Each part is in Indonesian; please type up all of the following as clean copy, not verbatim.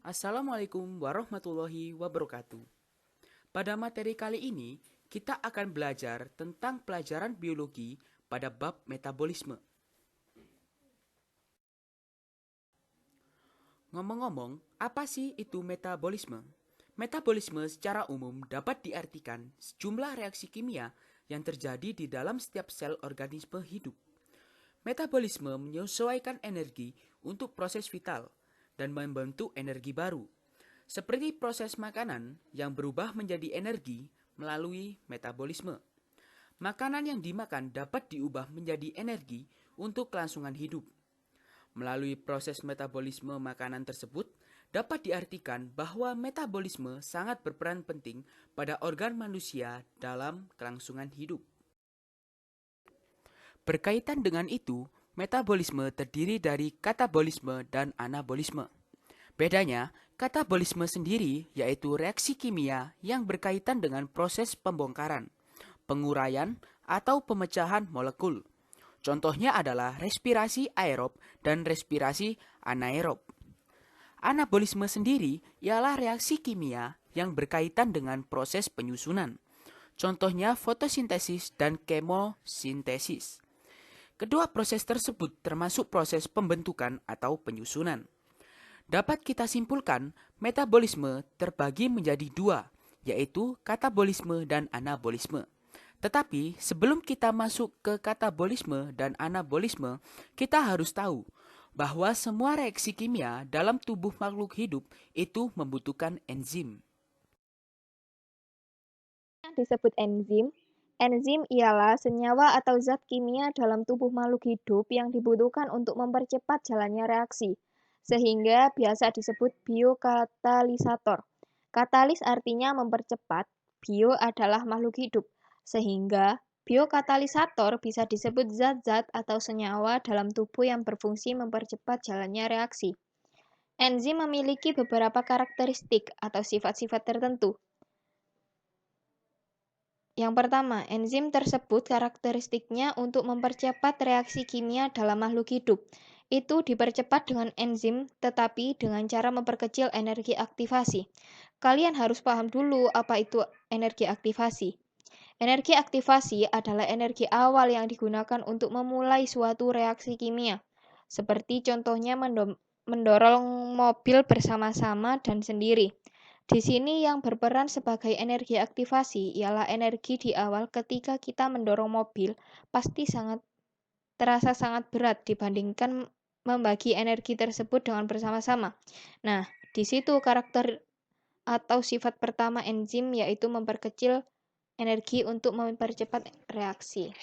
Assalamualaikum warahmatullahi wabarakatuh. Pada materi kali ini, kita akan belajar tentang pelajaran biologi pada bab metabolisme. Ngomong-ngomong, apa sih itu metabolisme? Metabolisme secara umum dapat diartikan sejumlah reaksi kimia yang terjadi di dalam setiap sel organisme hidup. Metabolisme menyesuaikan energi untuk proses vital dan membentuk energi baru, seperti proses makanan yang berubah menjadi energi melalui metabolisme. Makanan yang dimakan dapat diubah menjadi energi untuk kelangsungan hidup. Melalui proses metabolisme makanan tersebut, dapat diartikan bahwa metabolisme sangat berperan penting pada organ manusia dalam kelangsungan hidup. Berkaitan dengan itu, metabolisme terdiri dari katabolisme dan anabolisme. Bedanya, katabolisme sendiri yaitu reaksi kimia yang berkaitan dengan proses pembongkaran, penguraian, atau pemecahan molekul. Contohnya adalah respirasi aerob dan respirasi anaerob. Anabolisme sendiri ialah reaksi kimia yang berkaitan dengan proses penyusunan. Contohnya fotosintesis dan kemosintesis. Kedua proses tersebut termasuk proses pembentukan atau penyusunan. Dapat kita simpulkan, metabolisme terbagi menjadi dua, yaitu katabolisme dan anabolisme. Tetapi sebelum kita masuk ke katabolisme dan anabolisme, kita harus tahu bahwa semua reaksi kimia dalam tubuh makhluk hidup itu membutuhkan enzim. Yang disebut enzim. Enzim ialah senyawa atau zat kimia dalam tubuh makhluk hidup yang dibutuhkan untuk mempercepat jalannya reaksi, sehingga biasa disebut biokatalisator. Katalis artinya mempercepat, bio adalah makhluk hidup, sehingga biokatalisator bisa disebut zat-zat atau senyawa dalam tubuh yang berfungsi mempercepat jalannya reaksi. Enzim memiliki beberapa karakteristik atau sifat-sifat tertentu. Yang pertama, enzim tersebut karakteristiknya untuk mempercepat reaksi kimia dalam makhluk hidup. Itu dipercepat dengan enzim, tetapi dengan cara memperkecil energi aktivasi. Kalian harus paham dulu apa itu energi aktivasi. Energi aktivasi adalah energi awal yang digunakan untuk memulai suatu reaksi kimia. Seperti contohnya mendorong mobil bersama-sama dan sendiri. Di sini yang berperan sebagai energi aktivasi ialah energi di awal ketika kita mendorong mobil, pasti terasa sangat berat dibandingkan membagi energi tersebut dengan bersama-sama. Nah, di situ karakter atau sifat pertama enzim yaitu memperkecil energi untuk mempercepat reaksi.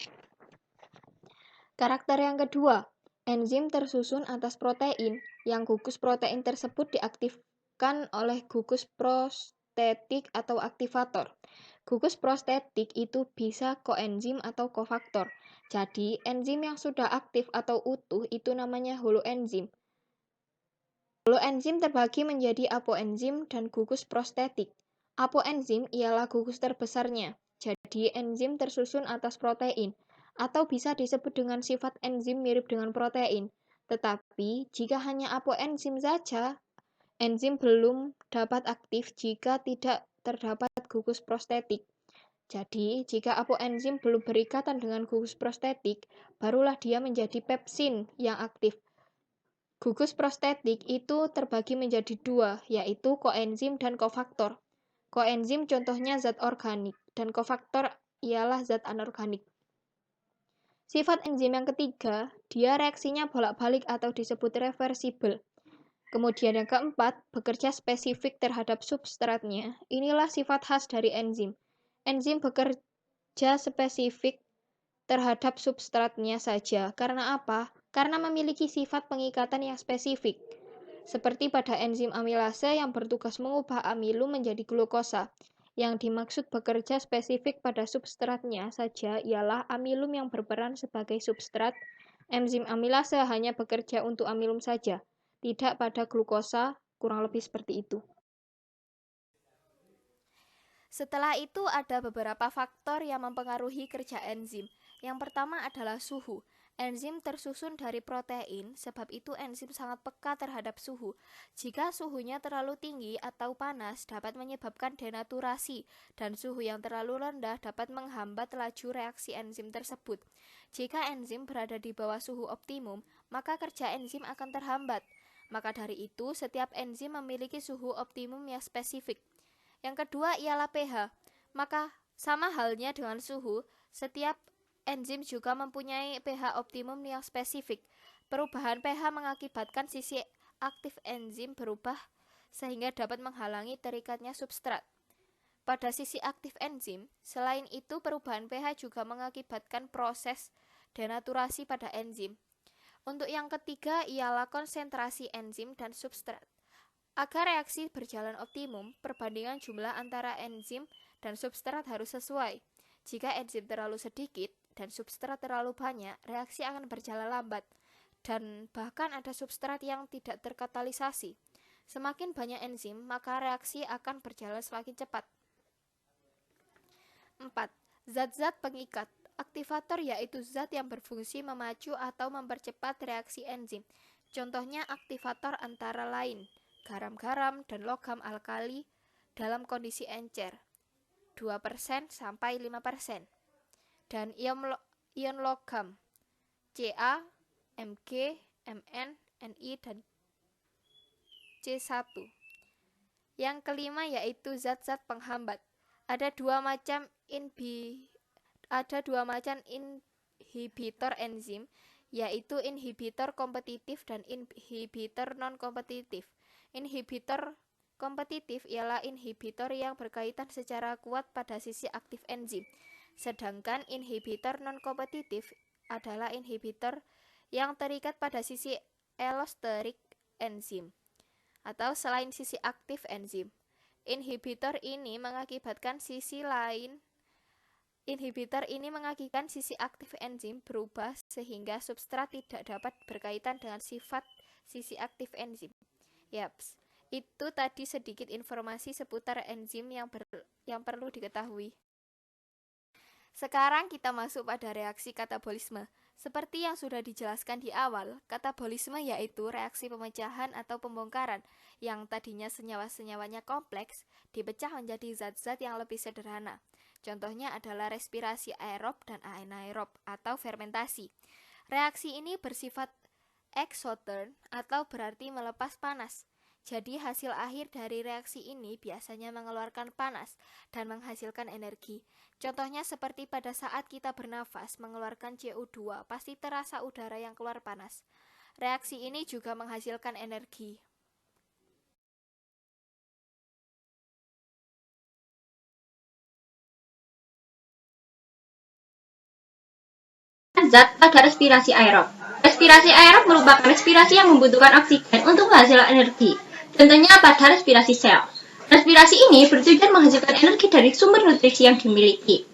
Karakter yang kedua, enzim tersusun atas protein, yang gugus protein tersebut diaktifkan oleh gugus prostetik atau aktivator. Gugus prostetik itu bisa koenzim atau kofaktor. Jadi, enzim yang sudah aktif atau utuh itu namanya holoenzim. Holoenzim terbagi menjadi apoenzim dan gugus prostetik. Apoenzim ialah gugus terbesarnya. Jadi, enzim tersusun atas protein, atau bisa disebut dengan sifat enzim mirip dengan protein. Tetapi, jika hanya apoenzim saja, enzim belum dapat aktif jika tidak terdapat gugus prostetik. Jadi, jika apoenzim belum berikatan dengan gugus prostetik, barulah dia menjadi pepsin yang aktif. Gugus prostetik itu terbagi menjadi dua, yaitu koenzim dan kofaktor. Koenzim contohnya zat organik, dan kofaktor ialah zat anorganik. Sifat enzim yang ketiga, dia reaksinya bolak-balik atau disebut reversibel. Kemudian yang keempat, bekerja spesifik terhadap substratnya. Inilah sifat khas dari enzim. Enzim bekerja spesifik terhadap substratnya saja. Karena apa? Karena memiliki sifat pengikatan yang spesifik. Seperti pada enzim amilase yang bertugas mengubah amilum menjadi glukosa. Yang dimaksud bekerja spesifik pada substratnya saja ialah amilum yang berperan sebagai substrat. Enzim amilase hanya bekerja untuk amilum saja, tidak pada glukosa, kurang lebih seperti itu. Setelah itu ada beberapa faktor yang mempengaruhi kerja enzim. Yang pertama adalah suhu. Enzim tersusun dari protein, sebab itu enzim sangat peka terhadap suhu. Jika suhunya terlalu tinggi atau panas dapat menyebabkan denaturasi, dan suhu yang terlalu rendah dapat menghambat laju reaksi enzim tersebut. Jika enzim berada di bawah suhu optimum, maka kerja enzim akan terhambat. Maka dari itu, setiap enzim memiliki suhu optimum yang spesifik. Yang kedua ialah pH. Maka sama halnya dengan suhu, setiap enzim juga mempunyai pH optimum yang spesifik. Perubahan pH mengakibatkan sisi aktif enzim berubah sehingga dapat menghalangi terikatnya substrat. Pada sisi aktif enzim, selain itu perubahan pH juga mengakibatkan proses denaturasi pada enzim. Untuk yang ketiga ialah konsentrasi enzim dan substrat. Agar reaksi berjalan optimum, perbandingan jumlah antara enzim dan substrat harus sesuai. Jika enzim terlalu sedikit dan substrat terlalu banyak, reaksi akan berjalan lambat, dan bahkan ada substrat yang tidak terkatalisasi. Semakin banyak enzim, maka reaksi akan berjalan semakin cepat. 4. Zat-zat pengikat. Aktivator yaitu zat yang berfungsi memacu atau mempercepat reaksi enzim. Contohnya aktivator antara lain garam-garam dan logam alkali dalam kondisi encer 2% sampai 5%. Dan ion logam Ca, Mg, Mn, Ni, dan C1. Yang kelima yaitu zat-zat penghambat. Ada dua macam inhibitor enzim, yaitu inhibitor kompetitif dan inhibitor non-kompetitif. Inhibitor kompetitif ialah inhibitor yang berkaitan secara kuat pada sisi aktif enzim. Sedangkan inhibitor non-kompetitif adalah inhibitor yang terikat pada sisi allosterik enzim atau selain sisi aktif enzim. Inhibitor ini mengakibatkan sisi aktif enzim berubah sehingga substrat tidak dapat berkaitan dengan sifat sisi aktif enzim. Yaps, itu tadi sedikit informasi seputar enzim yang perlu diketahui. Sekarang kita masuk pada reaksi katabolisme. Seperti yang sudah dijelaskan di awal, katabolisme yaitu reaksi pemecahan atau pembongkaran yang tadinya senyawa-senyawanya kompleks dipecah menjadi zat-zat yang lebih sederhana. Contohnya adalah respirasi aerob dan anaerob atau fermentasi. Reaksi ini bersifat exotherm atau berarti melepas panas. Jadi hasil akhir dari reaksi ini biasanya mengeluarkan panas dan menghasilkan energi. Contohnya seperti pada saat kita bernafas mengeluarkan CO2, pasti terasa udara yang keluar panas. Reaksi ini juga menghasilkan energi. Zat pada respirasi aerob. Respirasi aerob merupakan respirasi yang membutuhkan oksigen untuk menghasilkan energi. Contohnya pada respirasi sel. Respirasi ini bertujuan menghasilkan energi dari sumber nutrisi yang dimiliki.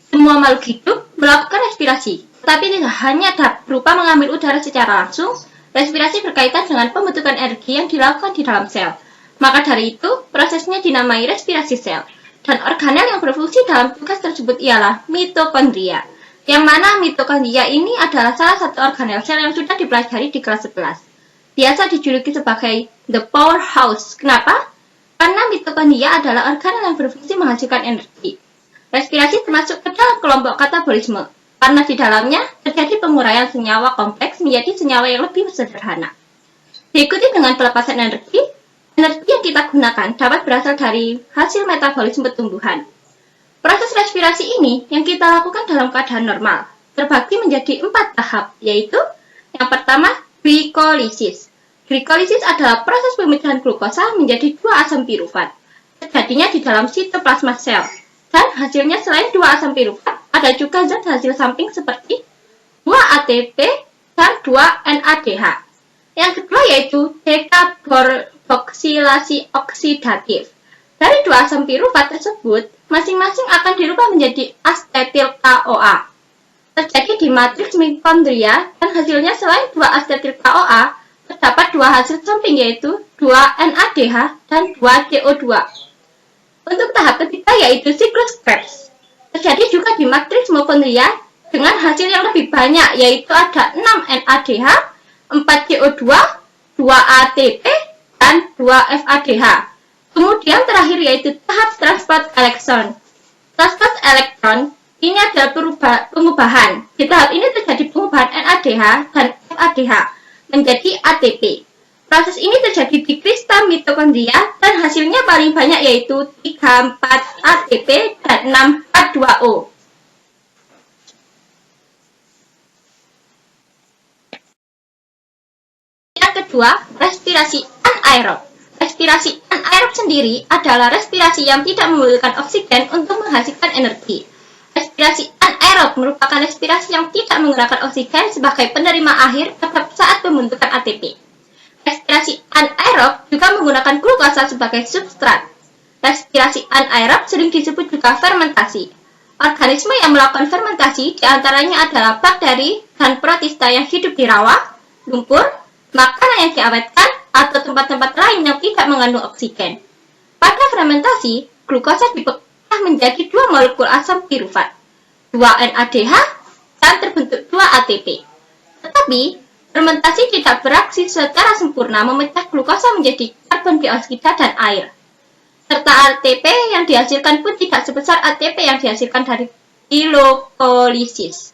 Semua makhluk hidup melakukan respirasi, tetapi tidak hanya berupa mengambil udara secara langsung. Respirasi berkaitan dengan pembentukan energi yang dilakukan di dalam sel. Maka dari itu, prosesnya dinamai respirasi sel. Dan organel yang berfungsi dalam tugas tersebut ialah mitokondria. Yang mana mitokondria ini adalah salah satu organel sel yang sudah dipelajari di kelas 11. Biasa dijuluki sebagai the powerhouse. Kenapa? Karena mitokondria adalah organel yang berfungsi menghasilkan energi. Respirasi termasuk ke dalam kelompok katabolisme, karena di dalamnya terjadi penguraian senyawa kompleks menjadi senyawa yang lebih sederhana. Diikuti dengan pelepasan energi yang kita gunakan dapat berasal dari hasil metabolisme tumbuhan. Proses respirasi ini yang kita lakukan dalam keadaan normal, terbagi menjadi 4 tahap, yaitu yang pertama, glikolisis. Glikolisis adalah proses pemecahan glukosa menjadi 2 asam pirufat. Terjadinya di dalam sitoplasma sel. Dan hasilnya selain 2 asam pirufat, ada juga zat hasil samping seperti 2 ATP dan 2 NADH. Yang kedua yaitu dekarboksilasi oksidatif. Dari 2 asam pirufat tersebut, masing-masing akan dirubah menjadi asetil CoA. Terjadi di matriks mitokondria dan hasilnya selain 2 asetil CoA, terdapat 2 hasil samping yaitu 2 NADH dan 2 CO2. Untuk tahap ketiga yaitu siklus Krebs. Terjadi juga di matriks mitokondria dengan hasil yang lebih banyak, yaitu ada 6 NADH, 4 CO2, 2 ATP, dan 2 FADH. Kemudian terakhir yaitu tahap transport elektron. Transport elektron ini adalah pengubahan. Di tahap ini terjadi pengubahan NADH dan FADH menjadi ATP. Proses ini terjadi di kristal mitokondria dan hasilnya paling banyak yaitu 3-4 ATP dan 6 H2O. Yang kedua, respirasi anaerob. Respirasi anaerob sendiri adalah respirasi yang tidak membutuhkan oksigen untuk menghasilkan energi. Respirasi anaerob merupakan respirasi yang tidak menggunakan oksigen sebagai penerima akhir pada saat pembentukan ATP. Respirasi anaerob juga menggunakan glukosa sebagai substrat. Respirasi anaerob sering disebut juga fermentasi. Organisme yang melakukan fermentasi diantaranya adalah bakteri dan protista yang hidup di rawa, lumpur, makanan yang diawetkan, atau tempat-tempat lain yang tidak mengandung oksigen. Pada fermentasi, glukosa dipecah menjadi 2 molekul asam pirufat, 2 NADH, dan terbentuk 2 ATP. Tetapi, fermentasi tidak beraksi secara sempurna memecah glukosa menjadi karbon dioksida dan air. Serta ATP yang dihasilkan pun tidak sebesar ATP yang dihasilkan dari glukolisis.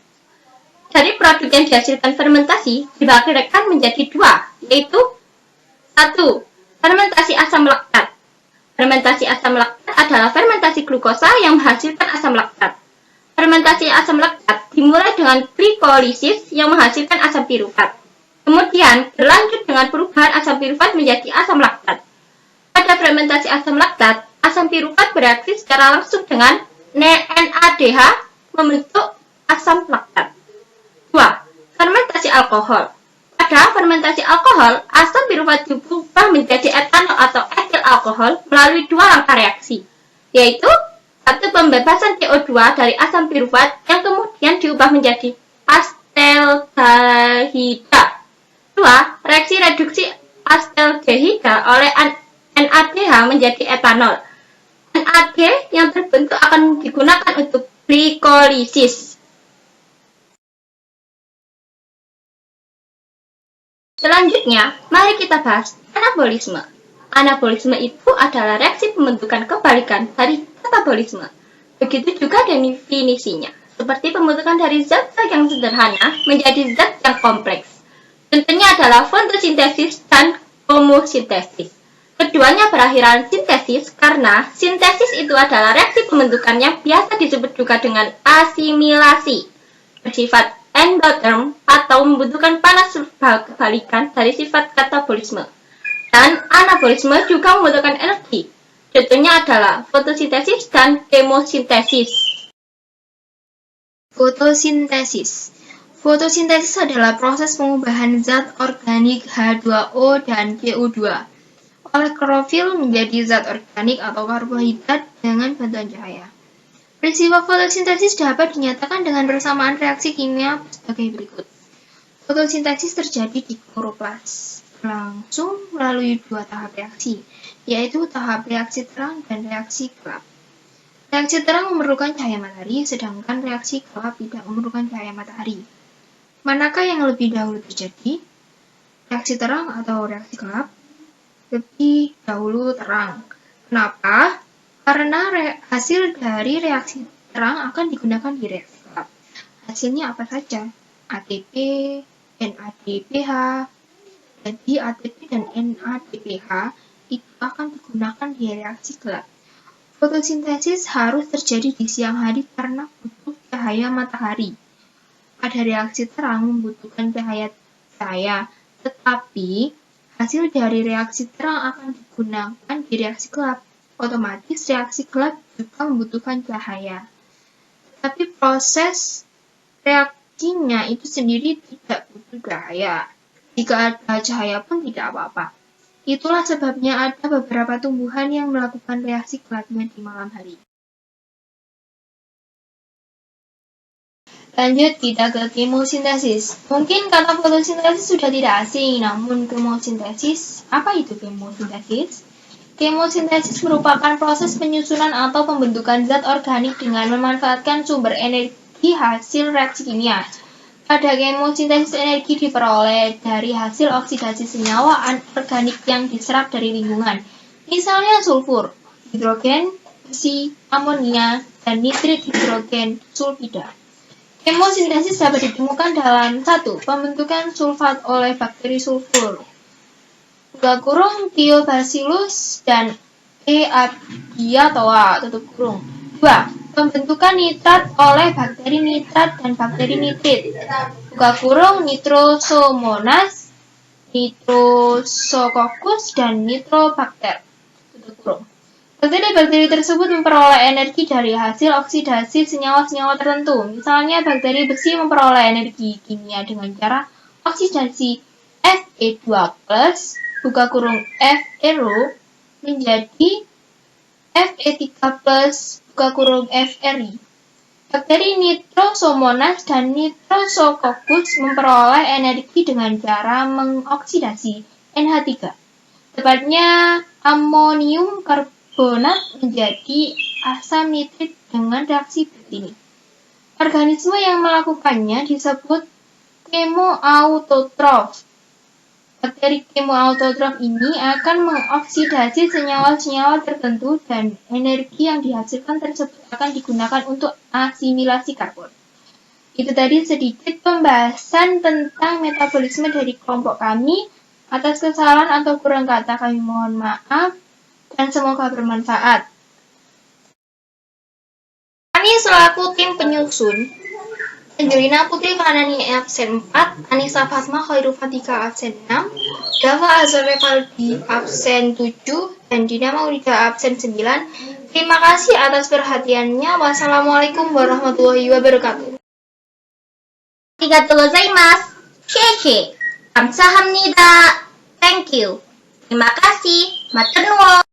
Dari produk yang dihasilkan fermentasi dibagi-bagikan menjadi 2, yaitu 1. Fermentasi asam laktat. Fermentasi asam laktat adalah fermentasi glukosa yang menghasilkan asam laktat. Fermentasi asam laktat dimulai dengan glikolisis yang menghasilkan asam pirufat. Kemudian berlanjut dengan perubahan asam pirufat menjadi asam laktat. Pada fermentasi asam laktat, asam pirufat bereaksi secara langsung dengan NADH membentuk asam laktat. 2. Fermentasi alkohol. Pada fermentasi alkohol, asam pirufat diubah menjadi etanol atau etil alkohol melalui 2 langkah reaksi, yaitu 1. Pembebasan CO2 dari asam pirufat yang kemudian diubah menjadi asetaldehida. 2. Reaksi reduksi asetaldehida oleh NADH menjadi etanol. NAD yang terbentuk akan digunakan untuk glikolisis. Selanjutnya, mari kita bahas anabolisme. Anabolisme itu adalah reaksi pembentukan kebalikan dari katabolisme. Begitu juga definisinya, seperti pembentukan dari zat-zat yang sederhana menjadi zat yang kompleks. Contohnya adalah fotosintesis dan homosintesis. Keduanya berakhiran sintesis karena sintesis itu adalah reaksi pembentukan yang biasa disebut juga dengan asimilasi, bersifat endotherm atau membutuhkan panas kebalikan dari sifat katabolisme. Dan anabolisme juga membutuhkan energi. Contohnya adalah fotosintesis dan kemosintesis. Fotosintesis. Fotosintesis adalah proses pengubahan zat organik H2O dan CO2 oleh klorofil menjadi zat organik atau karbohidrat dengan bantuan cahaya. Peristiwa fotosintesis dapat dinyatakan dengan persamaan reaksi kimia sebagai berikut. Fotosintesis terjadi di kloroplas, langsung melalui 2 tahap reaksi, yaitu tahap reaksi terang dan reaksi gelap. Reaksi terang memerlukan cahaya matahari, sedangkan reaksi gelap tidak memerlukan cahaya matahari. Manakah yang lebih dahulu terjadi? Reaksi terang atau reaksi gelap? Lebih dahulu terang. Kenapa? Karena hasil dari reaksi terang akan digunakan di reaksi gelap. Hasilnya apa saja? ATP, NADPH. Jadi ATP dan NADPH itu akan digunakan di reaksi gelap. Fotosintesis harus terjadi di siang hari karena butuh cahaya matahari. Pada reaksi terang membutuhkan cahaya, tetapi hasil dari reaksi terang akan digunakan di reaksi gelap. Otomatis reaksi gelap juga membutuhkan cahaya. Tetapi proses reaksinya itu sendiri tidak butuh cahaya. Jika ada cahaya pun tidak apa-apa. Itulah sebabnya ada beberapa tumbuhan yang melakukan reaksi gelapnya di malam hari. Lanjut kita ke kemosintesis. Mungkin kata fotosintesis sudah tidak asing, namun kemosintesis, apa itu kemosintesis? Kemosintesis merupakan proses penyusunan atau pembentukan zat organik dengan memanfaatkan sumber energi menjadi hasil reaksi kimia. Pada kemosintesis energi diperoleh dari hasil oksidasi senyawa anorganik yang diserap dari lingkungan. Misalnya sulfur, hidrogen, besi, amonia, dan nitrit hidrogen sulfida. Kemosintesis dapat ditemukan dalam 1. Pembentukan sulfat oleh bakteri sulfur Thiobacillus dan E. abiatoa 2. Pembentukan nitrat oleh bakteri nitrat dan bakteri nitrit Nitrosomonas, Nitrosococcus, dan Nitrobacter Bakteri-bakteri tersebut memperoleh energi dari hasil oksidasi senyawa-senyawa tertentu. Misalnya, bakteri besi memperoleh energi kimia dengan cara oksidasi Fe2+, (Fe(ro) menjadi Fe3+, (Fri). Bakteri Nitrosomonas dan Nitrosococcus memperoleh energi dengan cara mengoksidasi NH3, tepatnya amonium karbonat menjadi asam nitrit dengan reaksi ini. Organisme yang melakukannya disebut kemoautotrof. Bakteri kemoautotrof ini akan mengoksidasi senyawa-senyawa tertentu dan energi yang dihasilkan tersebut akan digunakan untuk asimilasi karbon. Itu tadi sedikit pembahasan tentang metabolisme dari kelompok kami. Atas kesalahan atau kurang kata kami mohon maaf dan semoga bermanfaat. Kami selaku tim penyusun, Angelina Putri Kanani absen 4, Anissa Fatma Khairul Fatika absen 6, Dava Azhar Revaldi absen 7, dan Dina Maulida absen 9. Terima kasih atas perhatiannya. Wassalamualaikum warahmatullahi wabarakatuh. Arigatou gozaimasu. Sheshe. Kamsahamnida. Thank you. Terima kasih. Matur nuwun.